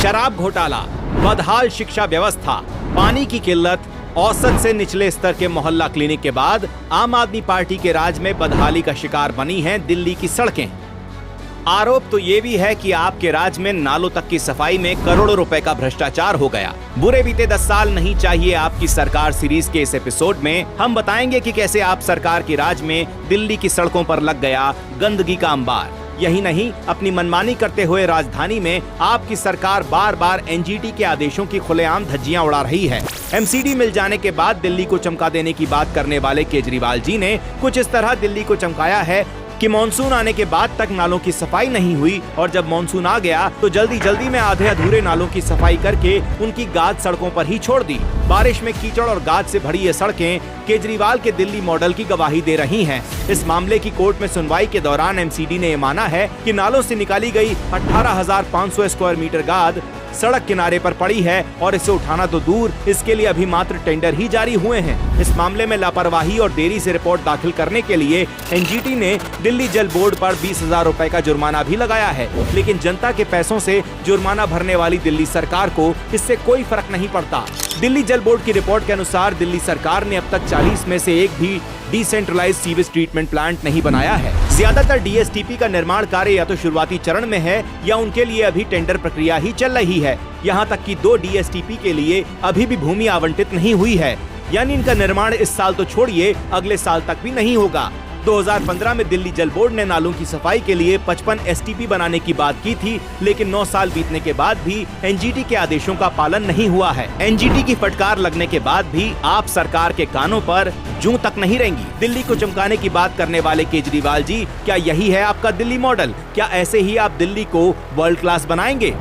शराब घोटाला, बदहाल शिक्षा व्यवस्था, पानी की किल्लत, औसत से निचले स्तर के मोहल्ला क्लिनिक के बाद आम आदमी पार्टी के राज में बदहाली का शिकार बनी हैं दिल्ली की सड़कें। आरोप तो ये भी है कि आपके राज में नालों तक की सफाई में करोड़ों रुपए का भ्रष्टाचार हो गया। बुरे बीते 10 साल नहीं चाहिए आपकी सरकार सीरीज के इस एपिसोड में हम बताएंगे कि कैसे आप सरकार के राज में दिल्ली की सड़कों पर लग गया गंदगी का अंबार। यही नहीं, अपनी मनमानी करते हुए राजधानी में आपकी सरकार बार बार एनजीटी के आदेशों की खुलेआम धज्जियां उड़ा रही है। एमसीडी मिल जाने के बाद दिल्ली को चमका देने की बात करने वाले केजरीवाल जी ने कुछ इस तरह दिल्ली को चमकाया है कि मॉनसून आने के बाद तक नालों की सफाई नहीं हुई और जब मॉनसून आ गया तो जल्दी जल्दी में आधे अधूरे नालों की सफाई करके उनकी गाद सड़कों पर ही छोड़ दी। बारिश में कीचड़ और गाद से भरी ये सड़कें केजरीवाल के दिल्ली मॉडल की गवाही दे रही हैं। इस मामले की कोर्ट में सुनवाई के दौरान एमसीडी ने माना है कि नालों से निकाली गई 18,500 स्क्वायर मीटर गाद सड़क किनारे पर पड़ी है और इसे उठाना तो दूर, इसके लिए अभी मात्र टेंडर ही जारी हुए हैं। इस मामले में लापरवाही और देरी से रिपोर्ट दाखिल करने के लिए एनजीटी ने दिल्ली जल बोर्ड पर 20,000 रुपए का जुर्माना भी लगाया है, लेकिन जनता के पैसों से जुर्माना भरने वाली दिल्ली सरकार को इससे कोई फर्क नहीं पड़ता। दिल्ली जल बोर्ड की रिपोर्ट के अनुसार दिल्ली सरकार ने अब तक 40 में से एक भी डिसेंट्रलाइज्ड सीवेज ट्रीटमेंट प्लांट नहीं बनाया है। ज्यादातर डीएसटीपी का निर्माण कार्य या तो शुरुआती चरण में है या उनके लिए अभी टेंडर प्रक्रिया ही चल रही है। यहाँ तक कि 2 डीएसटीपी के लिए अभी भी भूमि आवंटित नहीं हुई है, यानी इनका निर्माण इस साल तो छोड़िए अगले साल तक भी नहीं होगा। 2015 में दिल्ली जल बोर्ड ने नालों की सफाई के लिए 55 एसटीपी बनाने की बात की थी, लेकिन 9 साल बीतने के बाद भी एनजीटी के आदेशों का पालन नहीं हुआ है। एनजीटी की फटकार लगने के बाद भी आप सरकार के कानों पर जूं तक नहीं रहेंगी। दिल्ली को चमकाने की बात करने वाले केजरीवाल जी, क्या यही है आपका दिल्ली मॉडल? क्या ऐसे ही आप दिल्ली को वर्ल्ड क्लास बनाएंगे?